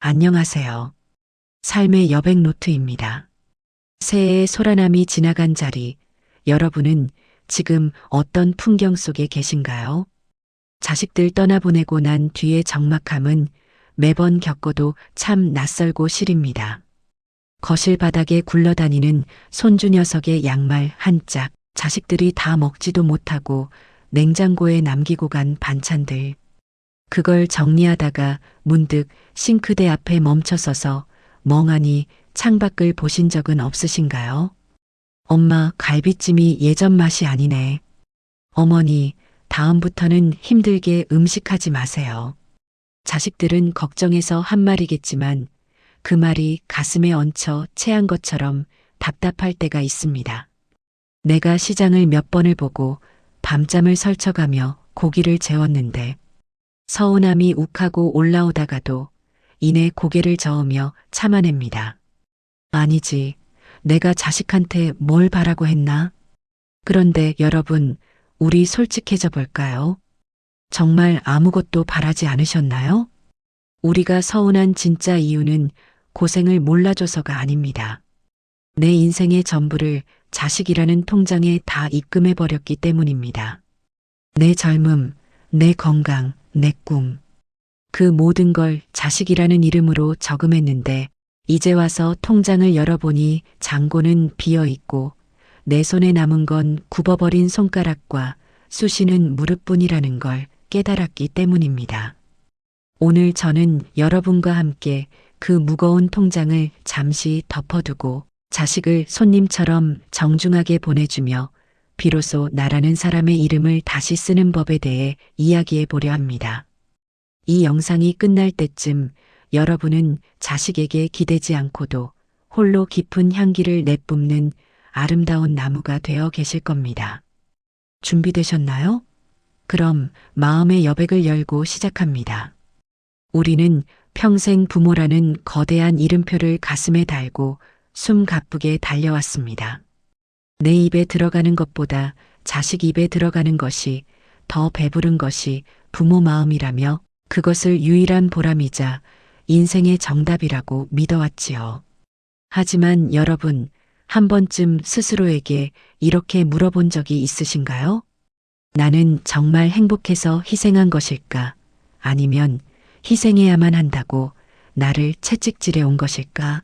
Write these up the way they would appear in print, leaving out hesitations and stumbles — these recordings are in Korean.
안녕하세요. 삶의 여백 노트입니다. 새해의 소라남이 지나간 자리, 여러분은 지금 어떤 풍경 속에 계신가요? 자식들 떠나보내고 난 뒤의 적막함은 매번 겪어도 참 낯설고 시립니다. 거실 바닥에 굴러다니는 손주 녀석의 양말 한 짝, 자식들이 다 먹지도 못하고 냉장고에 남기고 간 반찬들. 그걸 정리하다가 문득 싱크대 앞에 멈춰서서 멍하니 창밖을 보신 적은 없으신가요? 엄마, 갈비찜이 예전 맛이 아니네. 어머니, 다음부터는 힘들게 음식하지 마세요. 자식들은 걱정해서 한 말이겠지만 그 말이 가슴에 얹혀 채한 것처럼 답답할 때가 있습니다. 내가 시장을 몇 번을 보고 밤잠을 설쳐가며 고기를 재웠는데 서운함이 욱하고 올라오다가도 이내 고개를 저으며 참아냅니다. 아니지, 내가 자식한테 뭘 바라고 했나? 그런데 여러분, 우리 솔직해져 볼까요? 정말 아무것도 바라지 않으셨나요? 우리가 서운한 진짜 이유는 고생을 몰라줘서가 아닙니다. 내 인생의 전부를 자식이라는 통장에 다 입금해버렸기 때문입니다. 내 젊음, 내 건강, 내 꿈. 그 모든 걸 자식이라는 이름으로 저금했는데 이제 와서 통장을 열어보니 잔고는 비어있고 내 손에 남은 건 굽어버린 손가락과 쑤시는 무릎뿐이라는 걸 깨달았기 때문입니다. 오늘 저는 여러분과 함께 그 무거운 통장을 잠시 덮어두고 자식을 손님처럼 정중하게 보내주며 비로소 나라는 사람의 이름을 다시 쓰는 법에 대해 이야기해 보려 합니다. 이 영상이 끝날 때쯤 여러분은 자식에게 기대지 않고도 홀로 깊은 향기를 내뿜는 아름다운 나무가 되어 계실 겁니다. 준비되셨나요? 그럼 마음의 여백을 열고 시작합니다. 우리는 평생 부모라는 거대한 이름표를 가슴에 달고 숨 가쁘게 달려왔습니다. 내 입에 들어가는 것보다 자식 입에 들어가는 것이 더 배부른 것이 부모 마음이라며 그것을 유일한 보람이자 인생의 정답이라고 믿어왔지요. 하지만 여러분, 한 번쯤 스스로에게 이렇게 물어본 적이 있으신가요? 나는 정말 행복해서 희생한 것일까? 아니면 희생해야만 한다고 나를 채찍질해 온 것일까?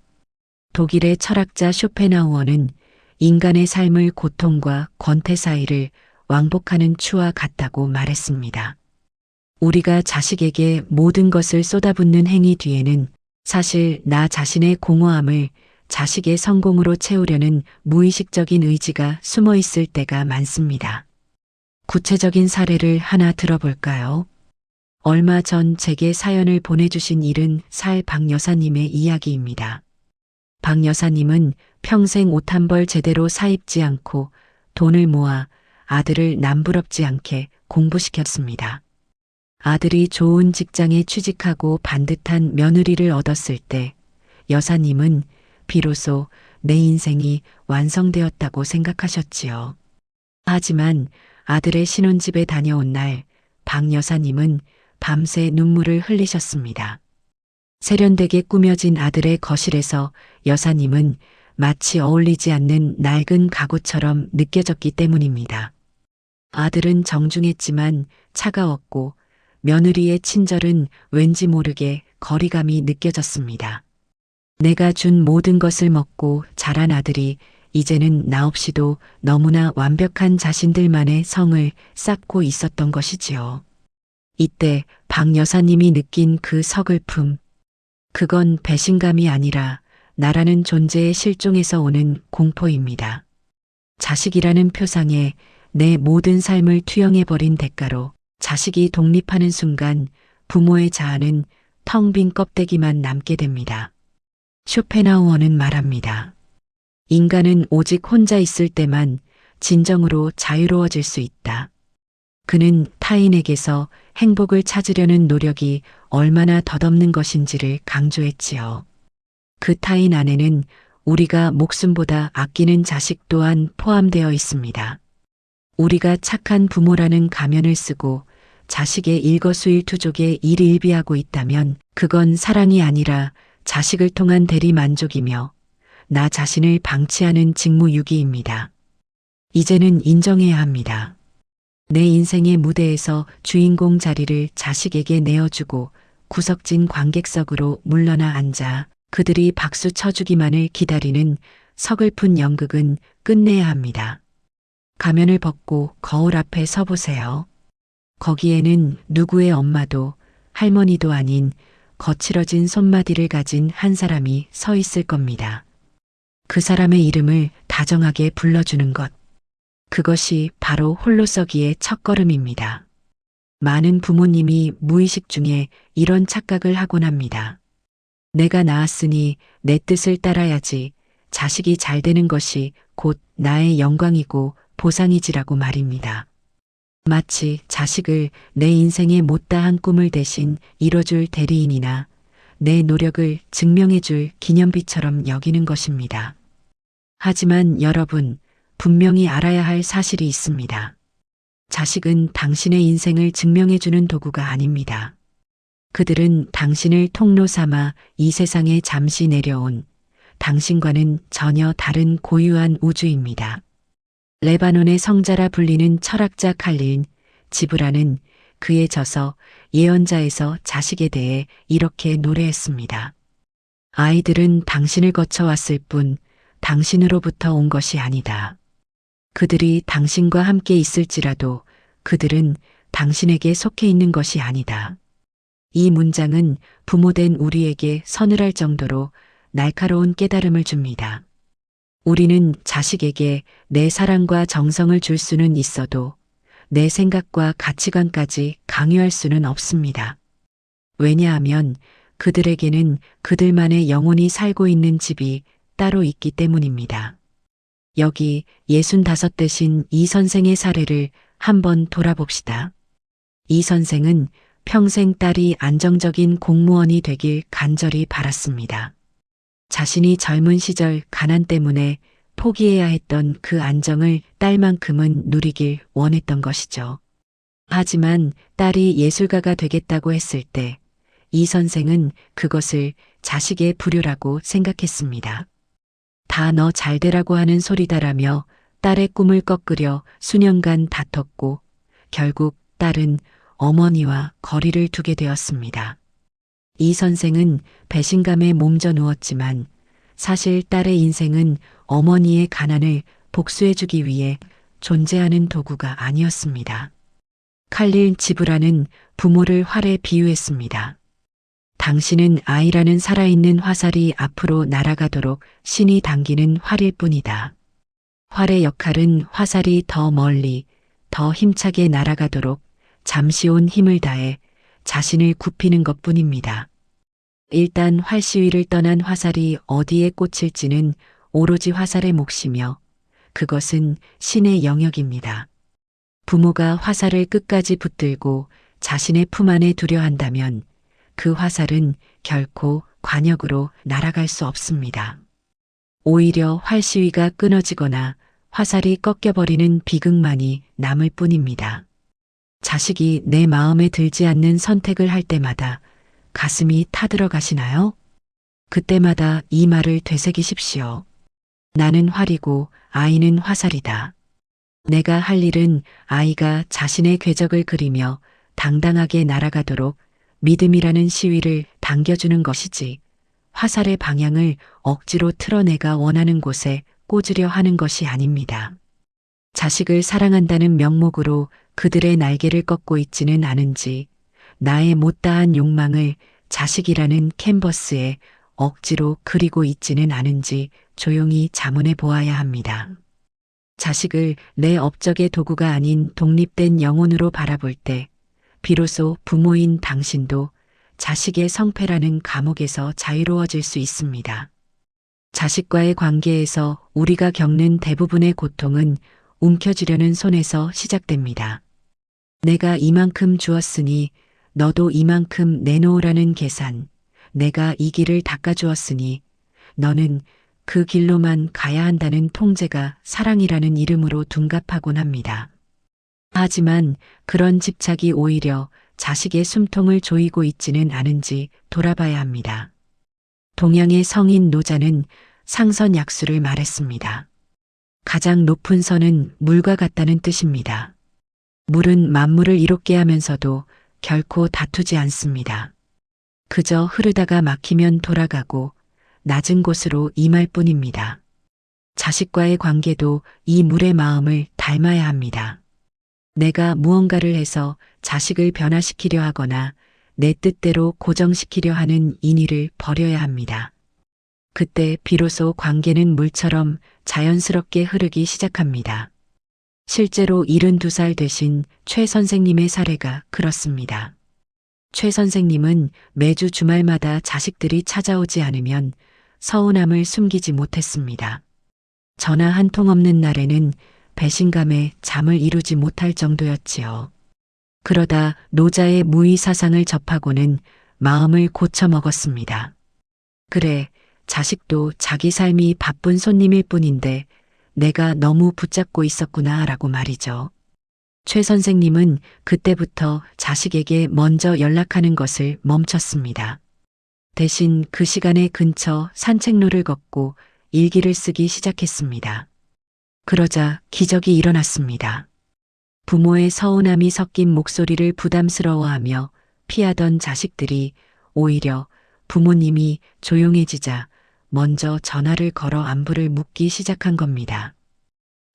독일의 철학자 쇼펜하우어는 인간의 삶을 고통과 권태 사이를 왕복하는 추와 같다고 말했습니다. 우리가 자식에게 모든 것을 쏟아붓는 행위 뒤에는 사실 나 자신의 공허함을 자식의 성공으로 채우려는 무의식적인 의지가 숨어 있을 때가 많습니다. 구체적인 사례를 하나 들어볼까요? 얼마 전 제게 사연을 보내주신 70살 박 여사님의 이야기입니다. 박 여사님은 평생 옷 한 벌 제대로 사입지 않고 돈을 모아 아들을 남부럽지 않게 공부시켰습니다. 아들이 좋은 직장에 취직하고 반듯한 며느리를 얻었을 때 여사님은 비로소 내 인생이 완성되었다고 생각하셨지요. 하지만 아들의 신혼집에 다녀온 날 박 여사님은 밤새 눈물을 흘리셨습니다. 세련되게 꾸며진 아들의 거실에서 여사님은 마치 어울리지 않는 낡은 가구처럼 느껴졌기 때문입니다. 아들은 정중했지만 차가웠고 며느리의 친절은 왠지 모르게 거리감이 느껴졌습니다. 내가 준 모든 것을 먹고 자란 아들이 이제는 나 없이도 너무나 완벽한 자신들만의 성을 쌓고 있었던 것이지요. 이때 박 여사님이 느낀 그 서글픔, 그건 배신감이 아니라 나라는 존재의 실종에서 오는 공포입니다. 자식이라는 표상에 내 모든 삶을 투영해버린 대가로 자식이 독립하는 순간 부모의 자아는 텅 빈 껍데기만 남게 됩니다. 쇼펜하우어는 말합니다. 인간은 오직 혼자 있을 때만 진정으로 자유로워질 수 있다. 그는 타인에게서 행복을 찾으려는 노력이 얼마나 덧없는 것인지를 강조했지요. 그 타인 안에는 우리가 목숨보다 아끼는 자식 또한 포함되어 있습니다. 우리가 착한 부모라는 가면을 쓰고 자식의 일거수일투족에 일일비하고 있다면 그건 사랑이 아니라 자식을 통한 대리 만족이며 나 자신을 방치하는 직무유기입니다. 이제는 인정해야 합니다. 내 인생의 무대에서 주인공 자리를 자식에게 내어주고 구석진 관객석으로 물러나 앉아 그들이 박수 쳐주기만을 기다리는 서글픈 연극은 끝내야 합니다. 가면을 벗고 거울 앞에 서보세요. 거기에는 누구의 엄마도 할머니도 아닌 거칠어진 손마디를 가진 한 사람이 서 있을 겁니다. 그 사람의 이름을 다정하게 불러주는 것. 그것이 바로 홀로서기의 첫걸음입니다. 많은 부모님이 무의식 중에 이런 착각을 하곤 합니다. 내가 낳았으니 내 뜻을 따라야지 자식이 잘 되는 것이 곧 나의 영광이고 보상이지라고 말입니다. 마치 자식을 내 인생의 못다한 꿈을 대신 이뤄줄 대리인이나 내 노력을 증명해줄 기념비처럼 여기는 것입니다. 하지만 여러분, 분명히 알아야 할 사실이 있습니다. 자식은 당신의 인생을 증명해주는 도구가 아닙니다. 그들은 당신을 통로 삼아 이 세상에 잠시 내려온 당신과는 전혀 다른 고유한 우주입니다. 레바논의 성자라 불리는 철학자 칼릴 지브란은 그의 저서 예언자에서 자식에 대해 이렇게 노래했습니다. 아이들은 당신을 거쳐왔을 뿐 당신으로부터 온 것이 아니다. 그들이 당신과 함께 있을지라도 그들은 당신에게 속해 있는 것이 아니다. 이 문장은 부모된 우리에게 서늘할 정도로 날카로운 깨달음을 줍니다. 우리는 자식에게 내 사랑과 정성을 줄 수는 있어도 내 생각과 가치관까지 강요할 수는 없습니다. 왜냐하면 그들에게는 그들만의 영혼이 살고 있는 집이 따로 있기 때문입니다. 여기 65 되신 이 선생의 사례를 한번 돌아봅시다. 이 선생은 평생 딸이 안정적인 공무원이 되길 간절히 바랐습니다. 자신이 젊은 시절 가난 때문에 포기해야 했던 그 안정을 딸만큼은 누리길 원했던 것이죠. 하지만 딸이 예술가가 되겠다고 했을 때 이 선생은 그것을 자식의 불효라고 생각했습니다. 다 너 잘되라고 하는 소리다라며 딸의 꿈을 꺾으려 수년간 다퉜고 결국 딸은 어머니와 거리를 두게 되었습니다. 이 선생은 배신감에 몸져 누웠지만 사실 딸의 인생은 어머니의 가난을 복수해주기 위해 존재하는 도구가 아니었습니다. 칼릴 지브라는 부모를 활에 비유했습니다. 당신은 아이라는 살아있는 화살이 앞으로 날아가도록 신이 당기는 활일 뿐이다. 활의 역할은 화살이 더 멀리, 더 힘차게 날아가도록 잠시 온 힘을 다해 자신을 굽히는 것뿐입니다. 일단 활 시위를 떠난 화살이 어디에 꽂힐지는 오로지 화살의 몫이며 그것은 신의 영역입니다. 부모가 화살을 끝까지 붙들고 자신의 품 안에 두려 한다면 그 화살은 결코 관역으로 날아갈 수 없습니다. 오히려 활 시위가 끊어지거나 화살이 꺾여버리는 비극만이 남을 뿐입니다. 자식이 내 마음에 들지 않는 선택을 할 때마다 가슴이 타들어가시나요? 그때마다 이 말을 되새기십시오. 나는 활이고 아이는 화살이다. 내가 할 일은 아이가 자신의 궤적을 그리며 당당하게 날아가도록 믿음이라는 시위를 당겨주는 것이지 화살의 방향을 억지로 틀어 내가 원하는 곳에 꽂으려 하는 것이 아닙니다. 자식을 사랑한다는 명목으로 그들의 날개를 꺾고 있지는 않은지 나의 못다한 욕망을 자식이라는 캔버스에 억지로 그리고 있지는 않은지 조용히 자문해 보아야 합니다. 자식을 내 업적의 도구가 아닌 독립된 영혼으로 바라볼 때 비로소 부모인 당신도 자식의 성패라는 감옥에서 자유로워질 수 있습니다. 자식과의 관계에서 우리가 겪는 대부분의 고통은 움켜쥐려는 손에서 시작됩니다. 내가 이만큼 주었으니 너도 이만큼 내놓으라는 계산, 내가 이 길을 닦아주었으니 너는 그 길로만 가야 한다는 통제가 사랑이라는 이름으로 둔갑하곤 합니다. 하지만 그런 집착이 오히려 자식의 숨통을 조이고 있지는 않은지 돌아봐야 합니다. 동양의 성인 노자는 상선약수를 말했습니다. 가장 높은 선은 물과 같다는 뜻입니다. 물은 만물을 이롭게 하면서도 결코 다투지 않습니다. 그저 흐르다가 막히면 돌아가고 낮은 곳으로 임할 뿐입니다. 자식과의 관계도 이 물의 마음을 닮아야 합니다. 내가 무언가를 해서 자식을 변화시키려 하거나 내 뜻대로 고정시키려 하는 인의를 버려야 합니다. 그때 비로소 관계는 물처럼 자연스럽게 흐르기 시작합니다. 실제로 72살 되신 최 선생님의 사례가 그렇습니다. 최 선생님은 매주 주말마다 자식들이 찾아오지 않으면 서운함을 숨기지 못했습니다. 전화 한 통 없는 날에는 배신감에 잠을 이루지 못할 정도였지요. 그러다 노자의 무의 사상을 접하고는 마음을 고쳐 먹었습니다. 그래, 자식도 자기 삶이 바쁜 손님일 뿐인데 내가 너무 붙잡고 있었구나 라고 말이죠. 최 선생님은 그때부터 자식에게 먼저 연락하는 것을 멈췄습니다. 대신 그 시간에 근처 산책로를 걷고 일기를 쓰기 시작했습니다. 그러자 기적이 일어났습니다. 부모의 서운함이 섞인 목소리를 부담스러워하며 피하던 자식들이 오히려 부모님이 조용해지자 먼저 전화를 걸어 안부를 묻기 시작한 겁니다.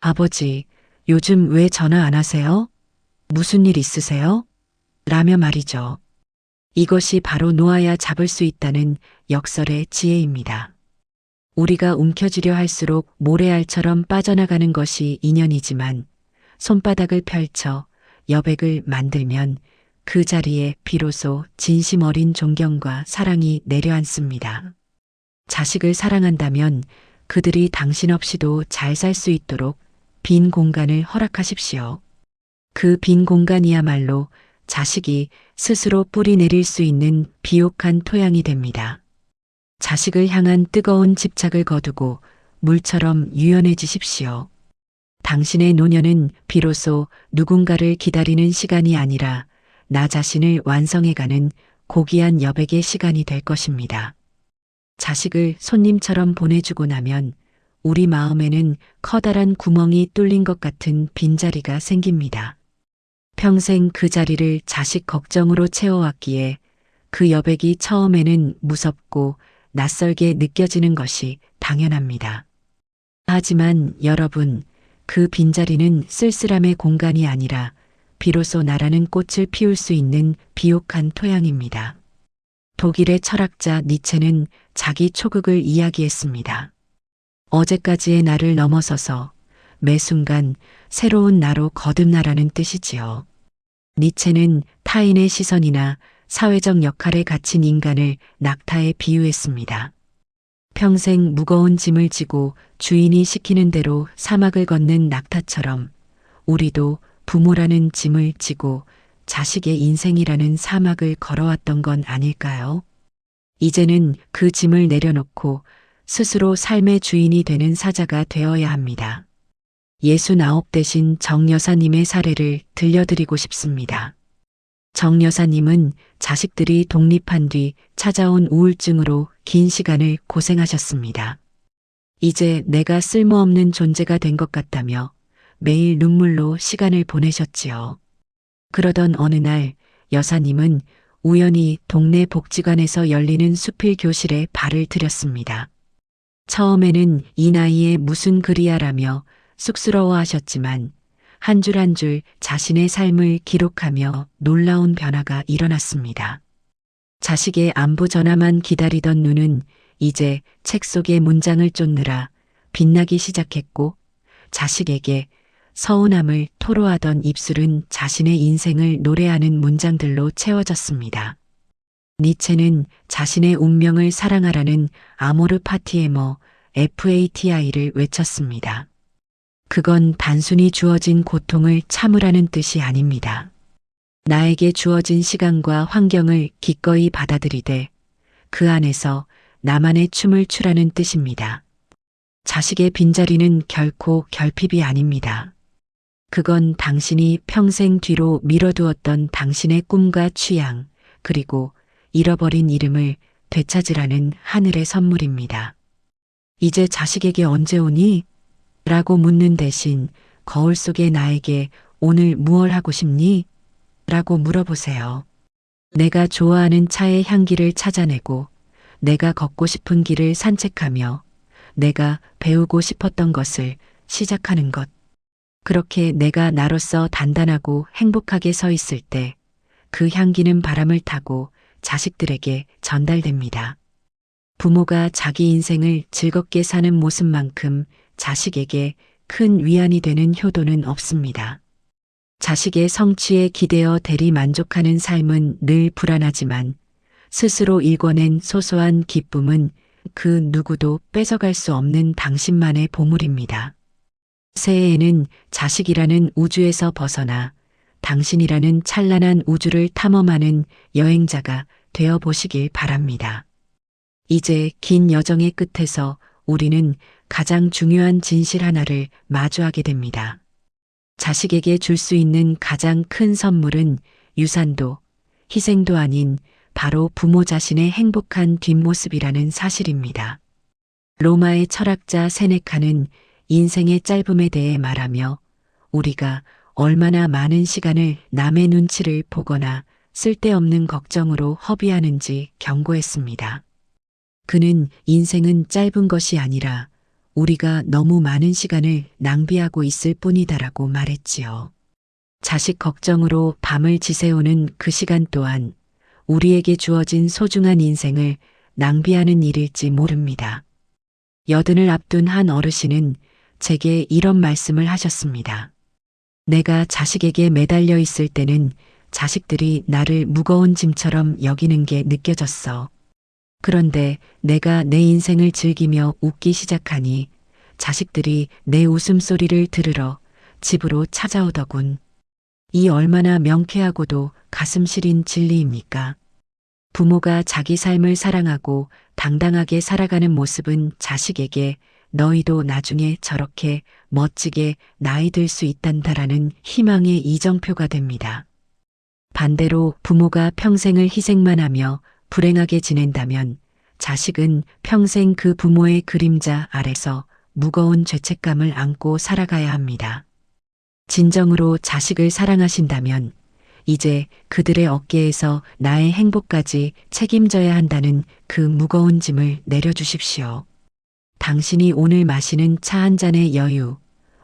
아버지, 요즘 왜 전화 안 하세요? 무슨 일 있으세요? 라며 말이죠. 이것이 바로 놓아야 잡을 수 있다는 역설의 지혜입니다. 우리가 움켜쥐려 할수록 모래알처럼 빠져나가는 것이 인연이지만 손바닥을 펼쳐 여백을 만들면 그 자리에 비로소 진심 어린 존경과 사랑이 내려앉습니다. 자식을 사랑한다면 그들이 당신 없이도 잘 살 수 있도록 빈 공간을 허락하십시오. 그 빈 공간이야말로 자식이 스스로 뿌리 내릴 수 있는 비옥한 토양이 됩니다. 자식을 향한 뜨거운 집착을 거두고 물처럼 유연해지십시오. 당신의 노년은 비로소 누군가를 기다리는 시간이 아니라 나 자신을 완성해가는 고귀한 여백의 시간이 될 것입니다. 자식을 손님처럼 보내주고 나면 우리 마음에는 커다란 구멍이 뚫린 것 같은 빈자리가 생깁니다. 평생 그 자리를 자식 걱정으로 채워왔기에 그 여백이 처음에는 무섭고 낯설게 느껴지는 것이 당연합니다. 하지만 여러분, 그 빈자리는 쓸쓸함의 공간이 아니라 비로소 나라는 꽃을 피울 수 있는 비옥한 토양입니다. 독일의 철학자 니체는 자기 초극을 이야기했습니다. 어제까지의 나를 넘어서서 매 순간 새로운 나로 거듭나라는 뜻이지요. 니체는 타인의 시선이나 사회적 역할에 갇힌 인간을 낙타에 비유했습니다. 평생 무거운 짐을 지고 주인이 시키는 대로 사막을 걷는 낙타처럼 우리도 부모라는 짐을 지고 자식의 인생이라는 사막을 걸어왔던 건 아닐까요? 이제는 그 짐을 내려놓고 스스로 삶의 주인이 되는 사자가 되어야 합니다. 69 되신 정 여사님의 사례를 들려드리고 싶습니다. 정 여사님은 자식들이 독립한 뒤 찾아온 우울증으로 긴 시간을 고생하셨습니다. 이제 내가 쓸모없는 존재가 된 것 같다며 매일 눈물로 시간을 보내셨지요. 그러던 어느 날 여사님은 우연히 동네 복지관에서 열리는 수필 교실에 발을 들였습니다. 처음에는 이 나이에 무슨 글이야라며 쑥스러워하셨지만 한 줄 한 줄 자신의 삶을 기록하며 놀라운 변화가 일어났습니다. 자식의 안부 전화만 기다리던 눈은 이제 책 속의 문장을 쫓느라 빛나기 시작했고 자식에게 서운함을 토로하던 입술은 자신의 인생을 노래하는 문장들로 채워졌습니다. 니체는 자신의 운명을 사랑하라는 아모르 파티에머 FATI를 외쳤습니다. 그건 단순히 주어진 고통을 참으라는 뜻이 아닙니다. 나에게 주어진 시간과 환경을 기꺼이 받아들이되 그 안에서 나만의 춤을 추라는 뜻입니다. 자식의 빈자리는 결코 결핍이 아닙니다. 그건 당신이 평생 뒤로 미뤄두었던 당신의 꿈과 취향, 그리고 잃어버린 이름을 되찾으라는 하늘의 선물입니다. 이제 자식에게 언제 오니? 라고 묻는 대신 거울 속의 나에게 오늘 무얼 하고 싶니? 라고 물어보세요. 내가 좋아하는 차의 향기를 찾아내고, 내가 걷고 싶은 길을 산책하며, 내가 배우고 싶었던 것을 시작하는 것. 그렇게 내가 나로서 단단하고 행복하게 서 있을 때 그 향기는 바람을 타고 자식들에게 전달됩니다. 부모가 자기 인생을 즐겁게 사는 모습만큼 자식에게 큰 위안이 되는 효도는 없습니다. 자식의 성취에 기대어 대리 만족하는 삶은 늘 불안하지만 스스로 일궈낸 소소한 기쁨은 그 누구도 뺏어갈 수 없는 당신만의 보물입니다. 새해에는 자식이라는 우주에서 벗어나 당신이라는 찬란한 우주를 탐험하는 여행자가 되어 보시길 바랍니다. 이제 긴 여정의 끝에서 우리는 가장 중요한 진실 하나를 마주하게 됩니다. 자식에게 줄 수 있는 가장 큰 선물은 유산도, 희생도 아닌 바로 부모 자신의 행복한 뒷모습이라는 사실입니다. 로마의 철학자 세네카는 인생의 짧음에 대해 말하며 우리가 얼마나 많은 시간을 남의 눈치를 보거나 쓸데없는 걱정으로 허비하는지 경고했습니다. 그는 인생은 짧은 것이 아니라 우리가 너무 많은 시간을 낭비하고 있을 뿐이다라고 말했지요. 자식 걱정으로 밤을 지새우는 그 시간 또한 우리에게 주어진 소중한 인생을 낭비하는 일일지 모릅니다. 여든을 앞둔 한 어르신은 제게 이런 말씀을 하셨습니다. 내가 자식에게 매달려 있을 때는 자식들이 나를 무거운 짐처럼 여기는 게 느껴졌어. 그런데 내가 내 인생을 즐기며 웃기 시작하니 자식들이 내 웃음소리를 들으러 집으로 찾아오더군. 이 얼마나 명쾌하고도 가슴 시린 진리입니까? 부모가 자기 삶을 사랑하고 당당하게 살아가는 모습은 자식에게 너희도 나중에 저렇게 멋지게 나이 들 수 있단다라는 희망의 이정표가 됩니다. 반대로 부모가 평생을 희생만 하며 불행하게 지낸다면 자식은 평생 그 부모의 그림자 아래서 무거운 죄책감을 안고 살아가야 합니다. 진정으로 자식을 사랑하신다면 이제 그들의 어깨에서 나의 행복까지 책임져야 한다는 그 무거운 짐을 내려주십시오. 당신이 오늘 마시는 차 한 잔의 여유,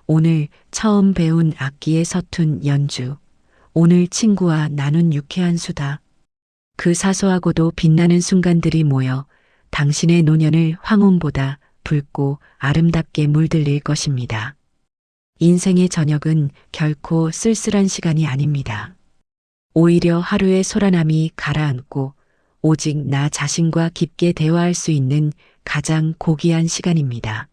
오늘 처음 배운 악기의 서툰 연주, 오늘 친구와 나눈 유쾌한 수다. 그 사소하고도 빛나는 순간들이 모여 당신의 노년을 황혼보다 붉고 아름답게 물들일 것입니다. 인생의 저녁은 결코 쓸쓸한 시간이 아닙니다. 오히려 하루의 소란함이 가라앉고 오직 나 자신과 깊게 대화할 수 있는 가장 고귀한 시간입니다.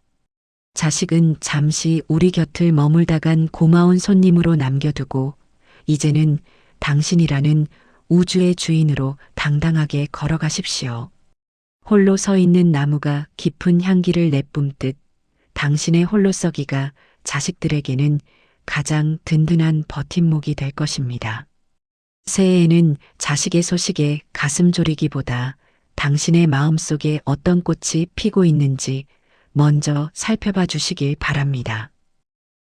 자식은 잠시 우리 곁을 머물다간 고마운 손님으로 남겨두고 이제는 당신이라는 우주의 주인으로 당당하게 걸어가십시오. 홀로 서 있는 나무가 깊은 향기를 내뿜듯 당신의 홀로서기가 자식들에게는 가장 든든한 버팀목이 될 것입니다. 새해에는 자식의 소식에 가슴 졸이기보다 당신의 마음속에 어떤 꽃이 피고 있는지 먼저 살펴봐 주시길 바랍니다.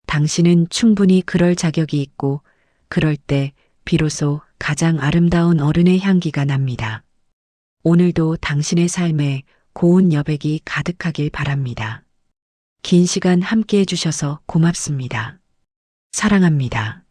당신은 충분히 그럴 자격이 있고 그럴 때 비로소 가장 아름다운 어른의 향기가 납니다. 오늘도 당신의 삶에 고운 여백이 가득하길 바랍니다. 긴 시간 함께 해주셔서 고맙습니다. 사랑합니다.